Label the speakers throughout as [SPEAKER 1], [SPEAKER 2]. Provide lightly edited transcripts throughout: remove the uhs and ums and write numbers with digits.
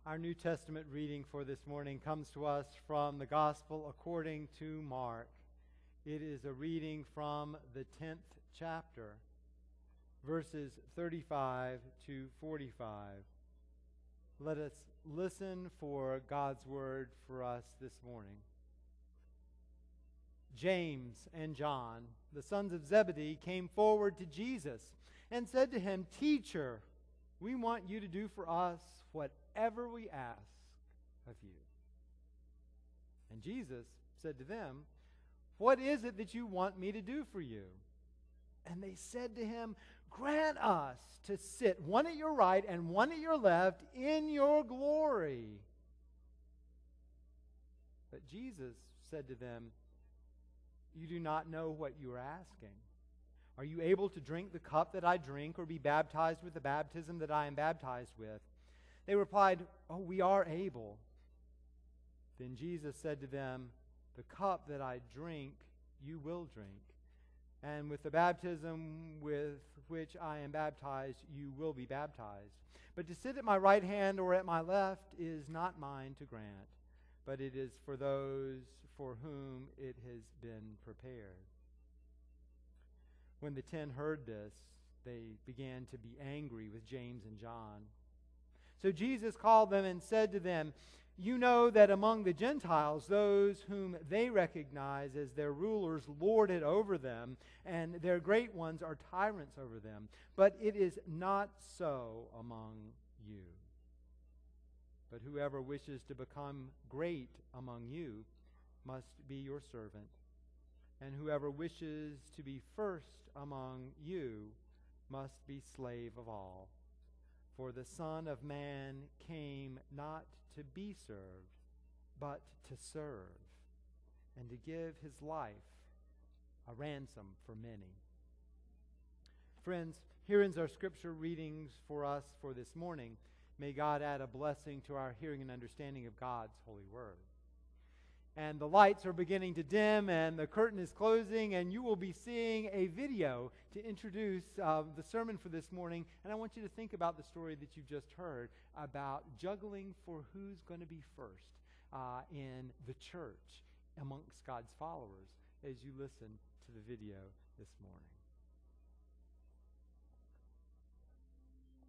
[SPEAKER 1] Our New Testament reading for this morning comes to us from the Gospel according to Mark. It is a reading from the 10th chapter, verses 35 to 45. Let us listen for God's word for us this morning. James and John, the sons of Zebedee, came forward to Jesus and said to him, "Teacher, we want you to do for us whatever we ask of you." And Jesus said to them, "What is it that you want me to do for you?" And they said to him, "Grant us to sit one at your right and one at your left in your glory." But Jesus said to them, "You do not know what you are asking. Are you able to drink the cup that I drink, or be baptized with the baptism that I am baptized with?" They replied, "Oh, we are able." Then Jesus said to them, "The cup that I drink, you will drink. And with the baptism with which I am baptized, you will be baptized. But to sit at my right hand or at my left is not mine to grant, but it is for those for whom it has been prepared." When the 10 heard this, they began to be angry with James and John. So Jesus called them and said to them, "You know that among the Gentiles, those whom they recognize as their rulers lord it over them, and their great ones are tyrants over them. But it is not so among you. But whoever wishes to become great among you must be your servant. And whoever wishes to be first among you must be slave of all. For the Son of Man came not to be served, but to serve, and to give his life a ransom for many." Friends, here ends our scripture readings for us for this morning. May God add a blessing to our hearing and understanding of God's holy word. And the lights are beginning to dim, and the curtain is closing, and you will be seeing a video to introduce the sermon for this morning. And I want you to think about the story that you just heard about juggling for who's going to be first in the church amongst God's followers as you listen to the video this morning.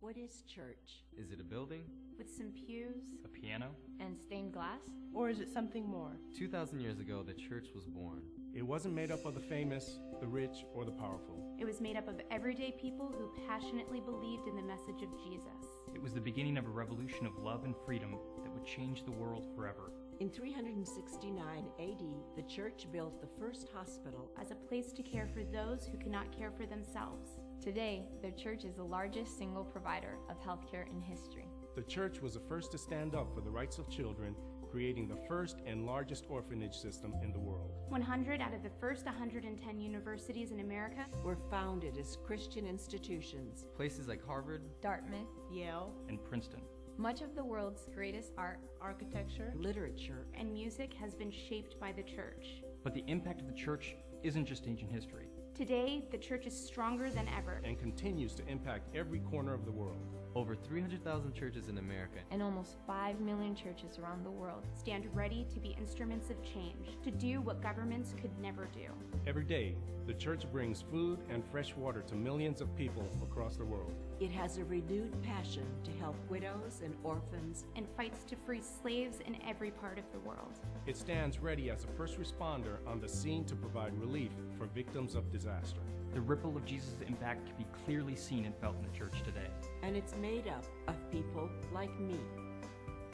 [SPEAKER 2] What is church?
[SPEAKER 3] Is it a building?
[SPEAKER 4] With some pews,
[SPEAKER 3] A piano?
[SPEAKER 4] and stained glass?
[SPEAKER 5] Or is it something more?
[SPEAKER 3] 2,000 years ago, the church was born.
[SPEAKER 6] It wasn't made up of the famous, the rich, or the powerful.
[SPEAKER 4] It was made up of everyday people who passionately believed in the message of Jesus.
[SPEAKER 7] It was the beginning of a revolution of love and freedom that would change the world forever.
[SPEAKER 2] In 369 AD, the church built the first hospital
[SPEAKER 4] As a place to care for those who cannot care for themselves. Today, the church is the largest single provider of healthcare in history.
[SPEAKER 6] The church was the first to stand up for the rights of children, creating the first and largest orphanage system in the world.
[SPEAKER 4] 100 out of the first 110 universities in America
[SPEAKER 2] were founded as Christian institutions.
[SPEAKER 3] Places like Harvard,
[SPEAKER 4] Dartmouth,
[SPEAKER 5] Yale,
[SPEAKER 7] And Princeton.
[SPEAKER 4] much of the world's greatest art
[SPEAKER 5] architecture,
[SPEAKER 2] Literature,
[SPEAKER 4] and music has been shaped by the church.
[SPEAKER 7] But the impact of the church isn't just ancient history.
[SPEAKER 4] Today, the church is stronger than ever.
[SPEAKER 6] And continues to impact every corner of the world.
[SPEAKER 3] over 300,000 churches in America,
[SPEAKER 4] and almost 5 million churches around the world stand ready to be instruments of change, to do what governments could never do.
[SPEAKER 6] Every day, the church brings food and fresh water to millions of people across the world.
[SPEAKER 2] It has a renewed passion to help widows and orphans
[SPEAKER 4] And fights to free slaves in every part of the world.
[SPEAKER 6] It stands ready as a first responder on the scene to provide relief for victims of disaster.
[SPEAKER 7] The ripple of Jesus' impact can be clearly seen and felt in the church today.
[SPEAKER 2] and it's made up of people like me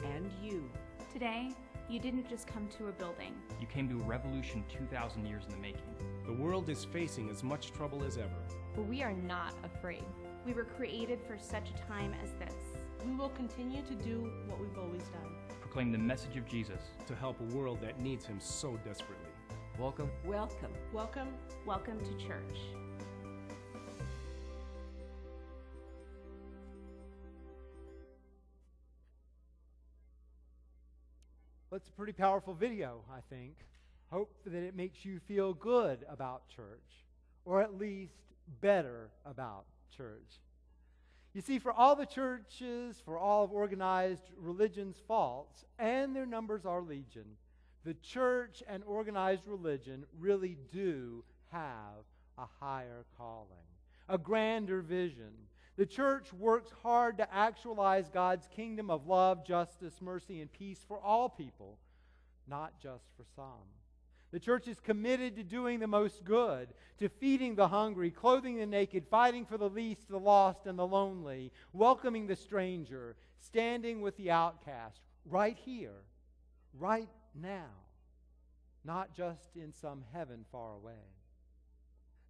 [SPEAKER 2] and you.
[SPEAKER 4] Today, you didn't just come to a building.
[SPEAKER 7] You came to a revolution 2,000 years in the making.
[SPEAKER 6] The world is facing as much trouble as ever.
[SPEAKER 4] But we are not afraid. We were created for such a time as this.
[SPEAKER 5] We will continue to do what we've always done.
[SPEAKER 7] Proclaim the message of Jesus.
[SPEAKER 6] To help a world that needs him so desperately.
[SPEAKER 3] welcome.
[SPEAKER 2] Welcome.
[SPEAKER 5] Welcome.
[SPEAKER 4] Welcome to church.
[SPEAKER 1] Well, it's a pretty powerful video, I think. Hope that it makes you feel good about church, or at least better about church. You see, for all the churches, for all of organized religion's faults, and their numbers are legion, the church and organized religion really do have a higher calling, a grander vision. The church works hard to actualize God's kingdom of love, justice, mercy, and peace for all people, not just for some. The church is committed to doing the most good, to feeding the hungry, clothing the naked, fighting for the least, the lost, and the lonely, welcoming the stranger, standing with the outcast, right here, right now, not just in some heaven far away.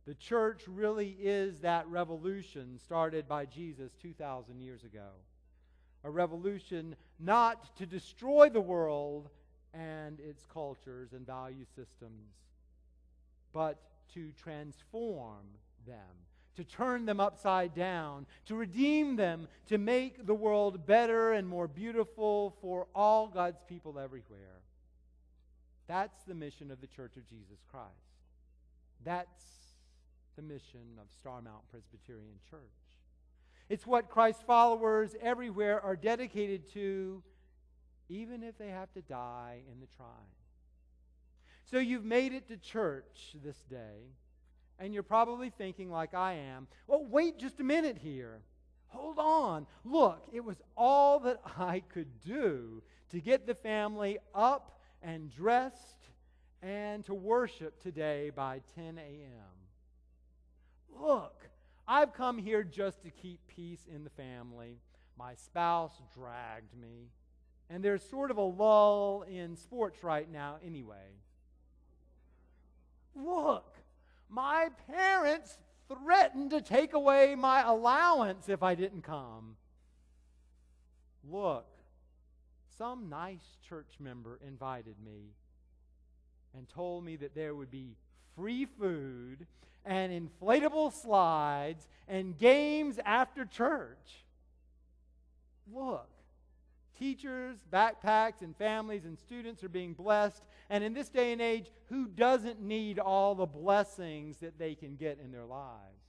[SPEAKER 1] The church really is that revolution started by Jesus 2,000 years ago. A revolution not to destroy the world and its cultures and value systems, but to transform them, to turn them upside down, to redeem them, to make the world better and more beautiful for all God's people everywhere. That's the mission of the Church of Jesus Christ. That's the mission of Starmount Presbyterian Church. It's what Christ's followers everywhere are dedicated to, even if they have to die in the trying. So you've made it to church this day, and you're probably thinking like I am, well, wait just a minute here. Hold on. Look, it was all that I could do to get the family up and dressed and to worship today by 10 a.m. Look, I've come here just to keep peace in the family. My spouse dragged me. And there's sort of a lull in sports right now anyway. Look, my parents threatened to take away my allowance if I didn't come. Look, some nice church member invited me and told me that there would be free food and inflatable slides and games after church. Look, teachers, backpacks, and families and students are being blessed. And in this day and age, who doesn't need all the blessings that they can get in their lives?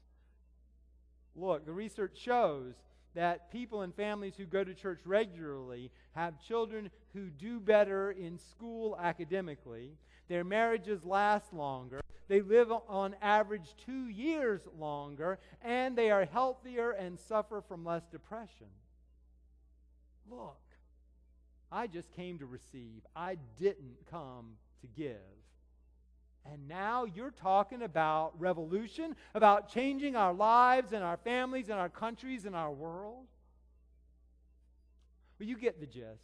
[SPEAKER 1] Look, the research shows that people and families who go to church regularly have children who do better in school academically. Their marriages last longer. They live on average 2 years longer. And they are healthier and suffer from less depression. Look, I just came to receive. I didn't come to give. And now you're talking about revolution, about changing our lives and our families and our countries and our world? Well, you get the gist.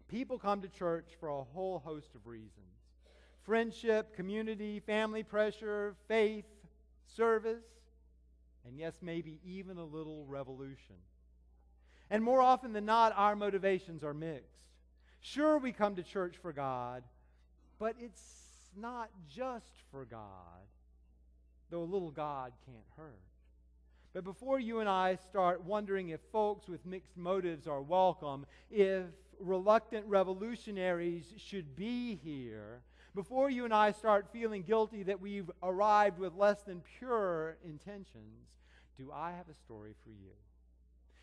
[SPEAKER 1] People come to church for a whole host of reasons. Friendship, community, family pressure, faith, service, and yes, maybe even a little revolution. And more often than not, our motivations are mixed. Sure, we come to church for God, but it's not just for God, though a little God can't hurt. But before you and I start wondering if folks with mixed motives are welcome, if reluctant revolutionaries should be here, before you and I start feeling guilty that we've arrived with less than pure intentions, do I have a story for you?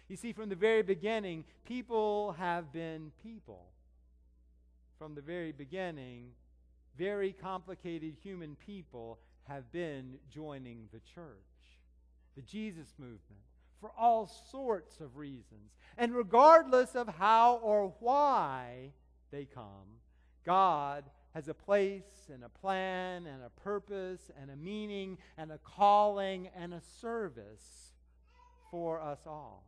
[SPEAKER 1] You see, from the very beginning, people have been people. From the very beginning, very complicated human people have been joining the church, the Jesus movement, for all sorts of reasons. And regardless of how or why they come, God has a place and a plan and a purpose and a meaning and a calling and a service for us all.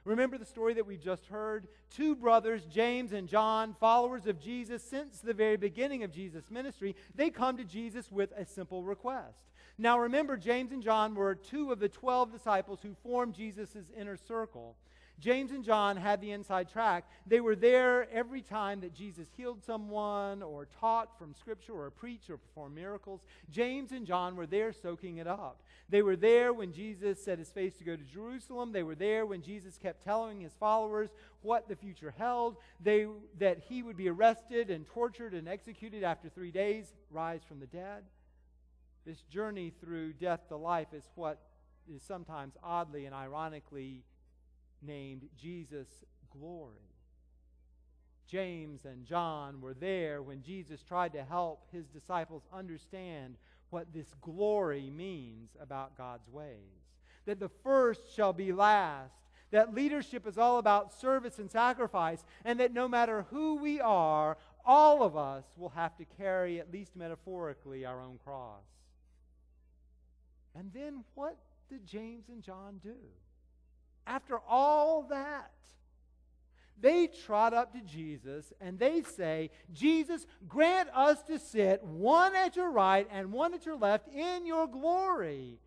[SPEAKER 1] Remember the story that we just heard? Two brothers, James and John, followers of Jesus since the very beginning of Jesus' ministry, they come to Jesus with a simple request. Now remember, James and John were two of the 12 disciples who formed Jesus' inner circle. James and John had the inside track. They were there every time that Jesus healed someone or taught from Scripture or preached or performed miracles. James and John were there soaking it up. They were there when Jesus set his face to go to Jerusalem. They were there when Jesus kept telling his followers what the future held, that he would be arrested and tortured and executed after 3 days, rise from the dead. This journey through death to life is what is sometimes oddly and ironically named Jesus Glory. James and John were there when Jesus tried to help his disciples understand what this glory means about God's ways. That the first shall be last, that leadership is all about service and sacrifice, and that no matter who we are, all of us will have to carry, at least metaphorically, our own cross. And then what did James and John do? After all that, they trot up to Jesus and they say, Jesus, grant us to sit one at your right and one at your left in your glory.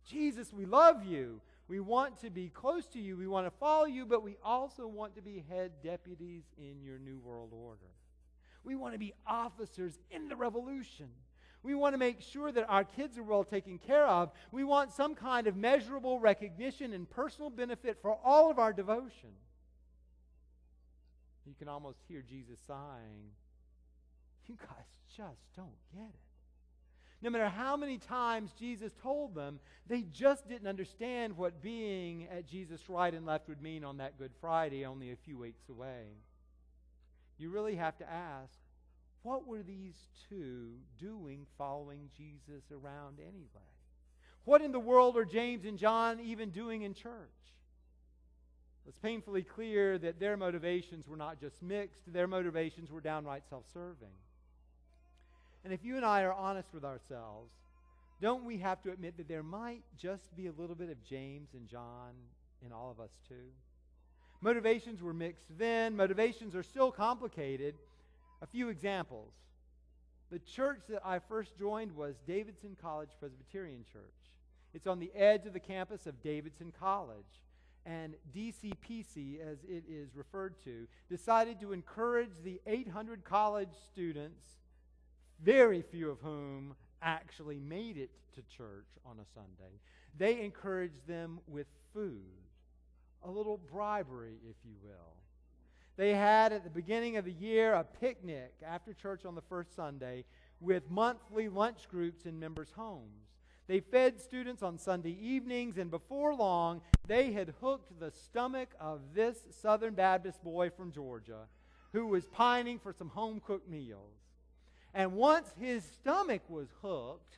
[SPEAKER 1] Jesus, we love you. We want to be close to you. We want to follow you, but we also want to be head deputies in your new world order. We want to be officers in the revolution. We want to make sure that our kids are well taken care of. We want some kind of measurable recognition and personal benefit for all of our devotion. You can almost hear Jesus sighing, you guys just don't get it. No matter how many times Jesus told them, they just didn't understand what being at Jesus' right and left would mean on that Good Friday, only a few weeks away. You really have to ask, what were these two doing following Jesus around anyway? What in the world are James and John even doing in church? It's painfully clear that their motivations were not just mixed, their motivations were downright self-serving. And if you and I are honest with ourselves, don't we have to admit that there might just be a little bit of James and John in all of us too? Motivations were mixed then. Motivations are still complicated. A few examples. The church that I first joined was Davidson College Presbyterian Church. It's on the edge of the campus of Davidson College. And DCPC, as it is referred to, decided to encourage the 800 college students, very few of whom actually made it to church on a Sunday. They encouraged them with food, a little bribery, if you will. They had, at the beginning of the year, a picnic after church on the first Sunday with monthly lunch groups in members' homes. They fed students on Sunday evenings, and before long, they had hooked the stomach of this Southern Baptist boy from Georgia who was pining for some home-cooked meals. And once his stomach was hooked,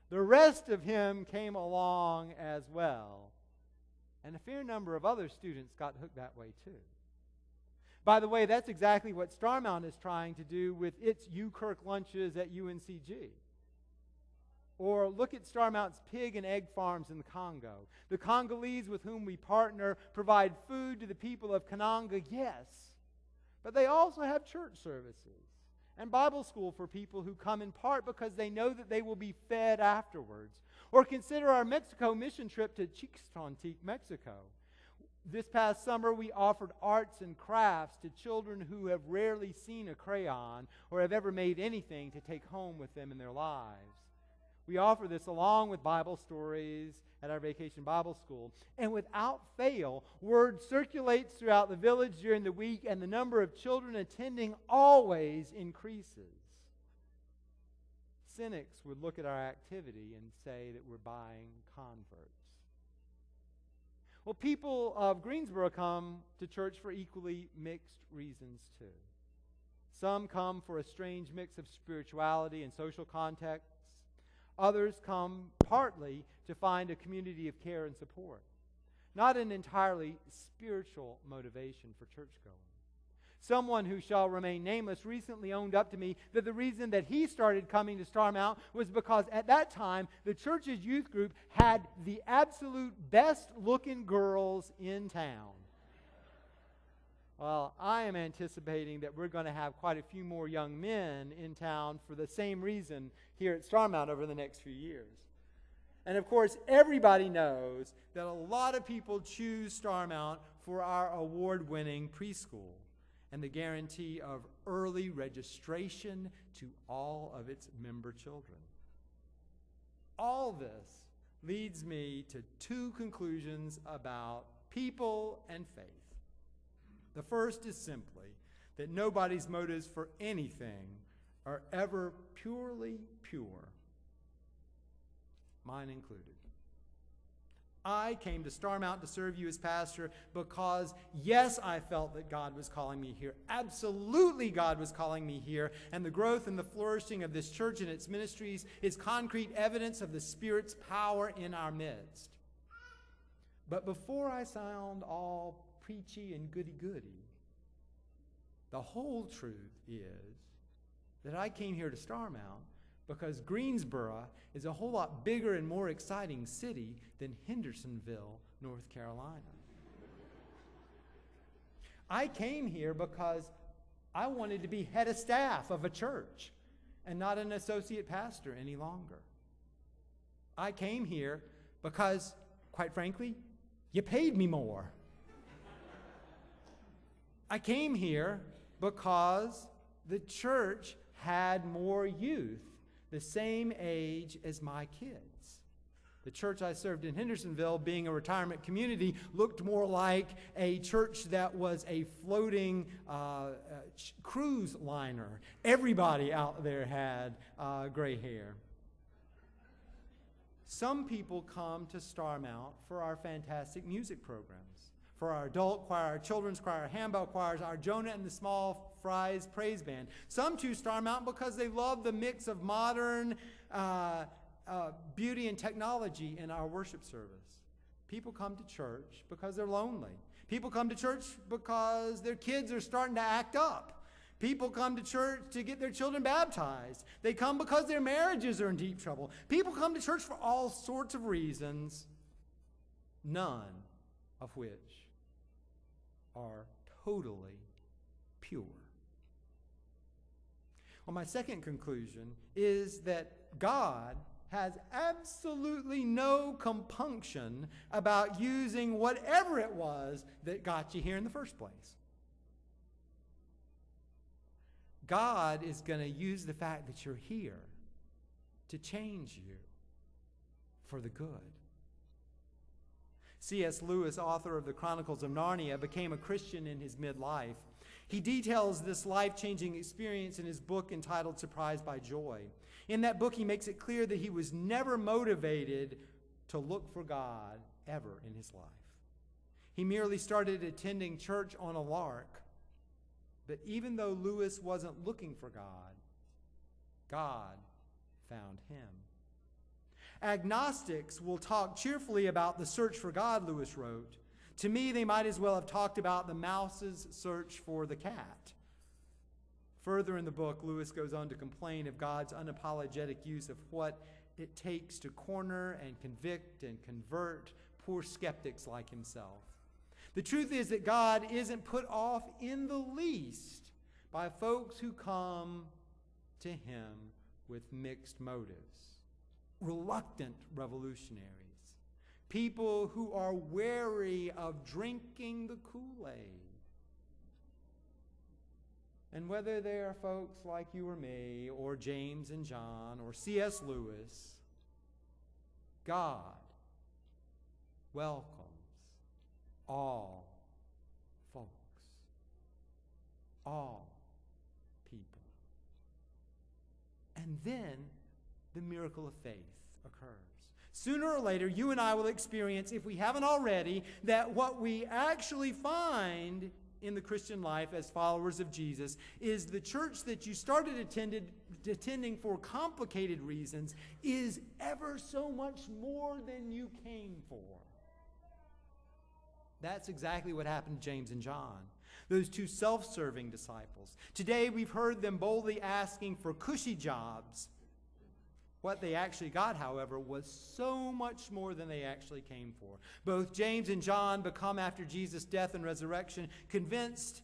[SPEAKER 1] the rest of him came along as well. And a fair number of other students got hooked that way too. By the way, that's exactly what Starmount is trying to do with its UKirk lunches at UNCG. Or look at Starmount's pig and egg farms in the Congo. The Congolese with whom we partner provide food to the people of Kananga, yes. But they also have church services and Bible school for people who come in part because they know that they will be fed afterwards. Or consider our Mexico mission trip to Chixtontic, Mexico. This past summer, we offered arts and crafts to children who have rarely seen a crayon or have ever made anything to take home with them in their lives. We offer this along with Bible stories at our vacation Bible school. And without fail, word circulates throughout the village during the week, and the number of children attending always increases. Cynics would look at our activity and say that we're buying converts. Well, people of Greensboro come to church for equally mixed reasons too. Some come for a strange mix of spirituality and social contexts. Others come partly to find a community of care and support. Not an entirely spiritual motivation for church-going. Someone who shall remain nameless recently owned up to me that the reason that he started coming to Starmount was because at that time, the church's youth group had the absolute best-looking girls in town. Well, I am anticipating that we're going to have quite a few more young men in town for the same reason here at Starmount over the next few years. And of course, everybody knows that a lot of people choose Starmount for our award-winning preschool and the guarantee of early registration to all of its member children. All this leads me to two conclusions about people and faith. The first is simply that nobody's motives for anything are ever purely pure, mine included. I came to Starmount to serve you as pastor because, yes, I felt that God was calling me here. Absolutely, God was calling me here. And the growth and the flourishing of this church and its ministries is concrete evidence of the Spirit's power in our midst. But before I sound all preachy and goody-goody, the whole truth is that I came here to Starmount because Greensboro is a whole lot bigger and more exciting city than Hendersonville, North Carolina. I came here because I wanted to be head of staff of a church and not an associate pastor any longer. I came here because, quite frankly, you paid me more. I came here because the church had more youth, the same age as my kids. The church I served in Hendersonville, being a retirement community, looked more like a church that was a floating cruise liner. Everybody out there had gray hair. Some people come to Starmount for our fantastic music programs, for our adult choir, our children's choir, our handbell choirs, our Jonah and the Small Fries praise band. Some choose Starmount because they love the mix of modern beauty and technology in our worship service. People come to church because they're lonely. People come to church because their kids are starting to act up. People come to church to get their children baptized. They come because their marriages are in deep trouble. People come to church for all sorts of reasons, none of which are totally pure. Well, my second conclusion is that God has absolutely no compunction about using whatever it was that got you here in the first place. God is going to use the fact that you're here to change you for the good. C.S. Lewis, author of the Chronicles of Narnia, became a Christian in his midlife. He details this life-changing experience in his book entitled Surprised by Joy. In that book, he makes it clear that he was never motivated to look for God ever in his life. He merely started attending church on a lark. But even though Lewis wasn't looking for God, God found him. Agnostics will talk cheerfully about the search for God, Lewis wrote. To me, they might as well have talked about the mouse's search for the cat. Further in the book, Lewis goes on to complain of God's unapologetic use of what it takes to corner and convict and convert poor skeptics like himself. The truth is that God isn't put off in the least by folks who come to him with mixed motives. Reluctant revolutionaries. People who are wary of drinking the Kool-Aid. And whether they are folks like you or me, or James and John, or C.S. Lewis, God welcomes all folks, all people. And then the miracle of faith occurs. Sooner or later, you and I will experience, if we haven't already, that what we actually find in the Christian life as followers of Jesus is the church that you started attending for complicated reasons is ever so much more than you came for. That's exactly what happened to James and John, those two self-serving disciples. Today we've heard them boldly asking for cushy jobs. What they actually got, however, was so much more than they actually came for. Both James and John become, after Jesus' death and resurrection, convinced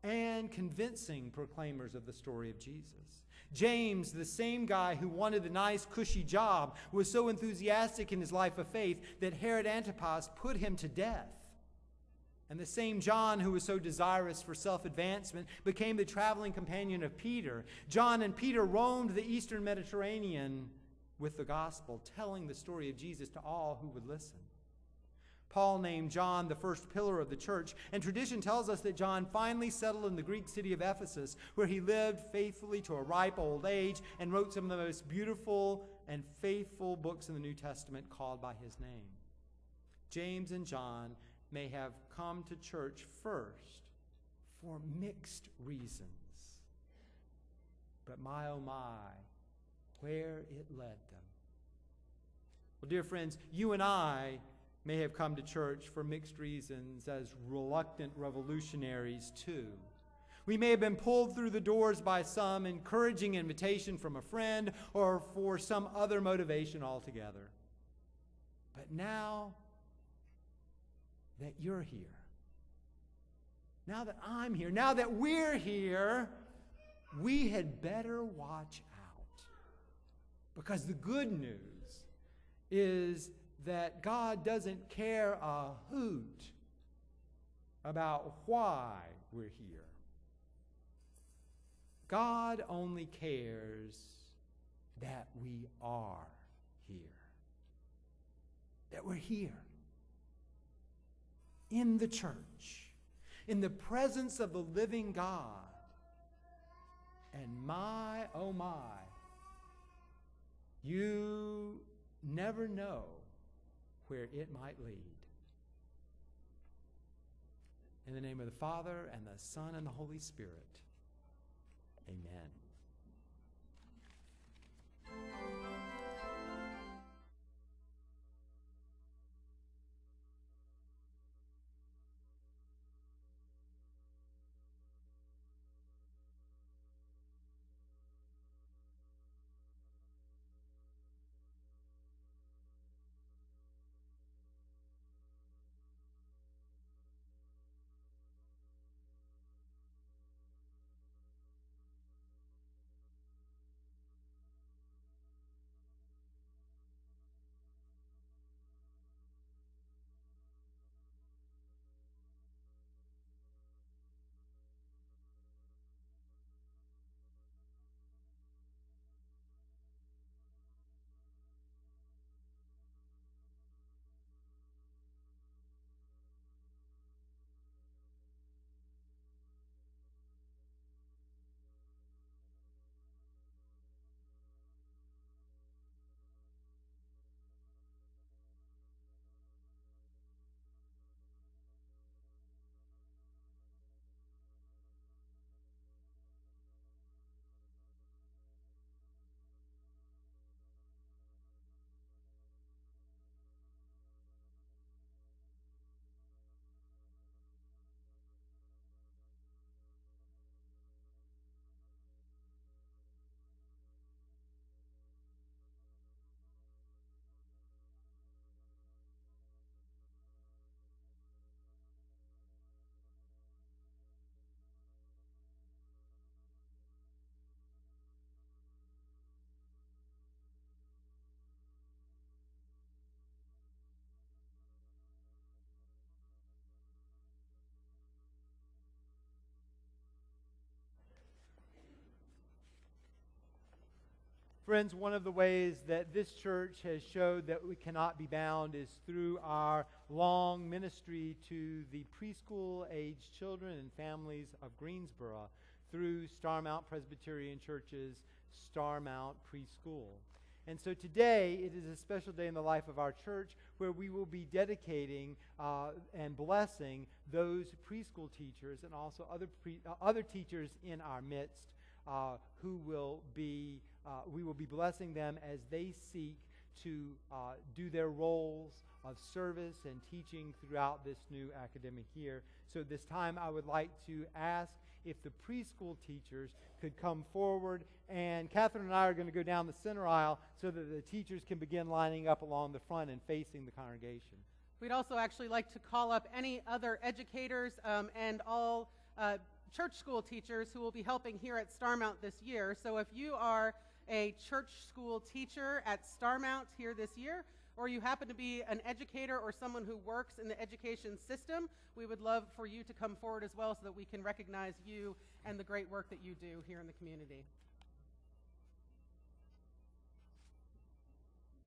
[SPEAKER 1] and convincing proclaimers of the story of Jesus. James, the same guy who wanted the nice, cushy job, was so enthusiastic in his life of faith that Herod Antipas put him to death. And the same John who was so desirous for self-advancement became the traveling companion of Peter. John and Peter roamed the eastern Mediterranean with the gospel, telling the story of Jesus to all who would listen. Paul named John the first pillar of the church, and tradition tells us that John finally settled in the Greek city of Ephesus, where he lived faithfully to a ripe old age and wrote some of the most beautiful and faithful books in the New Testament called by his name. James and John may have come to church first for mixed reasons. But my, oh my, where it led them. Well, dear friends, you and I may have come to church for mixed reasons as reluctant revolutionaries too. We may have been pulled through the doors by some encouraging invitation from a friend or for some other motivation altogether. But now that you're here, now that I'm here, now that we're here, we had better watch out. Because the good news is that God doesn't care a hoot about why we're here. God only cares that we are here. That we're here. In the church. In the presence of the living God. And my, oh my, you never know where it might lead. In the name of the Father, and the Son, and the Holy Spirit. Amen. Friends, one of the ways that this church has showed that we cannot be bound is through our long ministry to the preschool-aged children and families of Greensboro through Starmount Presbyterian Church's Starmount Preschool. And so today, it is a special day in the life of our church where we will be dedicating and blessing those preschool teachers and also other teachers in our midst who will be, we will be blessing them as they seek to do their roles of service and teaching throughout this new academic year. So this time I would like to ask if the preschool teachers could come forward, and Catherine and I are going to go down the center aisle so that the teachers can begin lining up along the front and facing the congregation.
[SPEAKER 8] We'd also actually like to call up any other educators and all church school teachers who will be helping here at Starmount this year. So if you are a church school teacher at Starmount here this year, or you happen to be an educator or someone who works in the education system, we would love for you to come forward as well so that we can recognize you and the great work that you do here in the community.